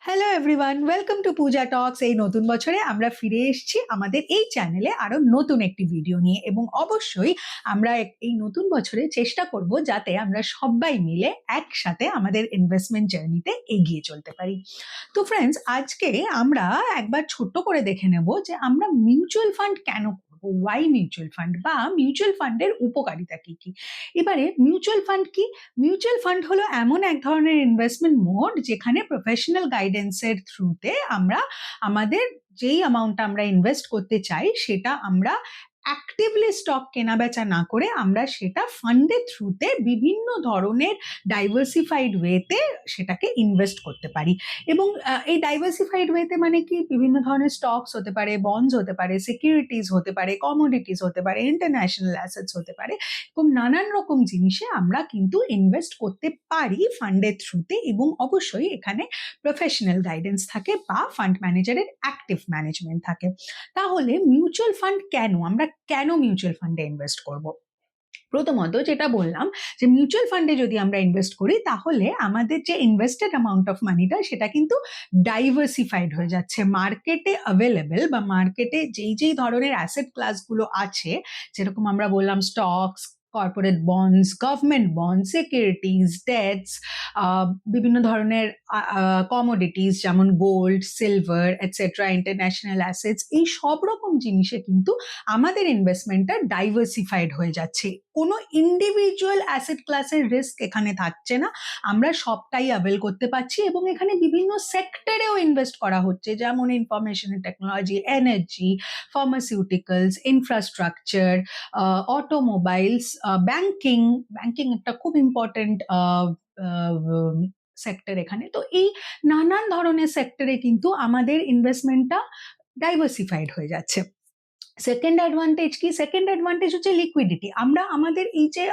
Hello everyone, welcome to পূজা টক্স। এই নতুন বছরে আমরা ফিরে এসেছি আমাদের এই চ্যানেলে আরো নতুন একটি ভিডিও নিয়ে, এবং অবশ্যই আমরা এই নতুন বছরে চেষ্টা করব যাতে আমরা সবাই মিলে একসাথে আমাদের ইনভেস্টমেন্ট জার্নিতে এগিয়ে চলতে পারি। তো ফ্রেন্ডস, আজকে আমরা একবার ছোট্ট করে দেখে নেব যে আমরা মিউচুয়াল ফান্ড কেন করবো, ওয়াই মিউচুয়াল ফান্ড, বা মিউচুয়াল ফান্ডের উপকারিতা কি কি। এবারে মিউচুয়াল ফান্ড কি? মিউচুয়াল ফান্ড হলো এমন এক ধরনের ইনভেস্টমেন্ট মোড যেখানে প্রফেশনাল গাইডেন্সের থ্রুতে আমরা আমাদের যেই অ্যামাউন্টটা আমরা ইনভেস্ট করতে চাই সেটা আমরা অ্যাক্টিভলি স্টক কেনা বেচা না করে আমরা সেটা ফান্ডের থ্রুতে বিভিন্ন ধরনের ডাইভার্সিফাইড ওয়েতে সেটাকে ইনভেস্ট করতে পারি। এবং এই ডাইভার্সিফাইড ওয়েতে মানে কি, বিভিন্ন ধরনের স্টকস হতে পারে, বন্ডস হতে পারে, সিকিউরিটিজ হতে পারে, কমোডিটিস হতে পারে, ইন্টারন্যাশনাল অ্যাসেটস হতে পারে, এরকম নানান রকম জিনিসে আমরা কিন্তু ইনভেস্ট করতে পারি ফান্ডের থ্রুতে। এবং অবশ্যই এখানে প্রফেশনাল গাইডেন্স থাকে বা ফান্ড ম্যানেজারের অ্যাক্টিভ ম্যানেজমেন্ট থাকে। তাহলে মিউচুয়াল ফান্ড কেন, আমরা কেন মিউচুয়াল ফান্ডে ইনভেস্ট করব? প্রথমত যেটা বললাম যে মিউচুয়াল ফান্ডে যদি আমরা ইনভেস্ট করি তাহলে আমাদের যে ইনভেস্টেড অ্যামাউন্ট অফ মানিটা সেটা কিন্তু ডাইভার্সিফাইড হয়ে যাচ্ছে। মার্কেটে অ্যাভেলেবেল বা মার্কেটে যেই যেই ধরনের অ্যাসেট ক্লাসগুলো আছে, যেরকম আমরা বললাম stocks, corporate bonds, government bond, securities, debts, বিভিন্ন ধরনের কমোডিটিস যেমন gold, silver, etcetera, international assets, এই সব রকম জিনিসে কিন্তু আমাদের ইনভেস্টমেন্টটা ডাইভার্সিফাইড হয়ে যাচ্ছে। কোনো ইন্ডিভিজুয়াল অ্যাসেট ক্লাসের রিস্ক এখানে থাকছে না, আমরা সবটাই অ্যাভেল করতে পারছি। এবং এখানে বিভিন্ন সেক্টরেও ইনভেস্ট করা হচ্ছে, যেমন information technology, energy, pharmaceuticals, infrastructure, automobiles, banking. Banking একটা খুব ইম্পর্টেন্ট সেক্টর এখানে। তো এই নানান ধরনের সেক্টরে কিন্তু আমাদের ইনভেস্টমেন্টটা ডাইভার্সিফাইড হয়ে যাচ্ছে। সেকেন্ড অ্যাডভান্টেজ কি? সেকেন্ড অ্যাডভান্টেজ হচ্ছে লিকুইডিটি। আমরা আমাদের এই যে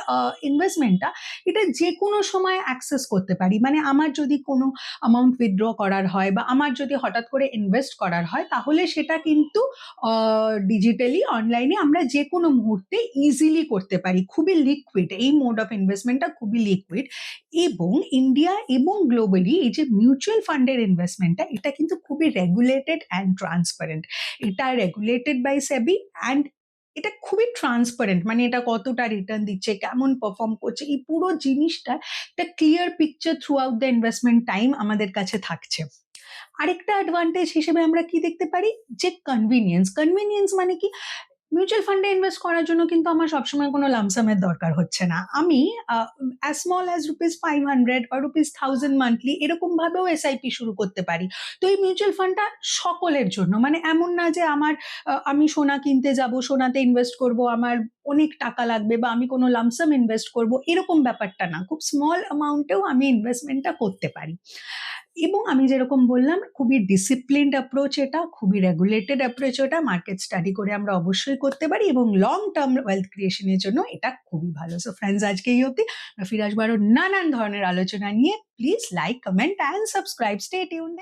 ইনভেস্টমেন্টটা, এটা যে কোনো সময় অ্যাক্সেস করতে পারি। মানে আমার যদি কোনো অ্যামাউন্ট উইথড্র করার হয় বা আমার যদি হঠাৎ করে ইনভেস্ট করার হয়, তাহলে সেটা কিন্তু ডিজিটালি অনলাইনে আমরা যে কোনো মুহূর্তে ইজিলি করতে পারি। খুবই লিকুইড, এই মোড অফ ইনভেস্টমেন্টটা খুবই লিকুইড। এবং ইন্ডিয়া এবং গ্লোবালি এই যে মিউচুয়াল ফান্ডের ইনভেস্টমেন্টটা, এটা কিন্তু খুবই রেগুলেটেড অ্যান্ড ট্রান্সপারেন্ট। এটা রেগুলেটেড বাই সেবি অ্যান্ড এটা খুবই ট্রান্সপারেন্ট। মানে এটা কতটা রিটার্ন দিচ্ছে, কেমন পারফর্ম করছে, এই পুরো জিনিসটা একটা clear picture through out the investment time আমাদের কাছে থাকছে। আরেকটা অ্যাডভান্টেজ হিসেবে আমরা কি দেখতে পারি, যে কনভিনিয়েন্স। কনভিনিয়েন্স মানে কি, মিউচুয়াল ফান্ডে ইনভেস্ট করার জন্য কিন্তু আমার সবসময় কোনো লামসামের দরকার হচ্ছে না। আমি অ্যাজ স্মল অ্যাজ ₹500 বা ₹1000 মান্থলি এরকম ভাবেও এসআইপি শুরু করতে পারি। তো এই মিউচুয়াল ফান্ডটা সকলের জন্য। মানে এমন না যে আমি সোনা কিনতে যাব, সোনাতে ইনভেস্ট করব, আমার অনেক টাকা লাগবে, বা আমি কোনো লামসাম ইনভেস্ট করব, এরকম ব্যাপারটা না। খুব স্মল অ্যামাউন্টেও আমি ইনভেস্টমেন্টটা করতে পারি। এবং আমি যেরকম বললাম, খুবই ডিসিপ্লিনড অ্যাপ্রোচ এটা, খুবই রেগুলেটেড অ্যাপ্রোচ এটা। মার্কেট স্টাডি করে আমরা অবশ্যই করতে পারি, এবং লং টার্ম ওয়েলথ ক্রিয়েশনের জন্য এটা খুবই ভালো। সো ফ্রেন্ডস, আজকে এই অবধি। ফিরে আসবো আরো নানান ধরনের আলোচনা নিয়ে। Please like, comment and subscribe. Stay tuned.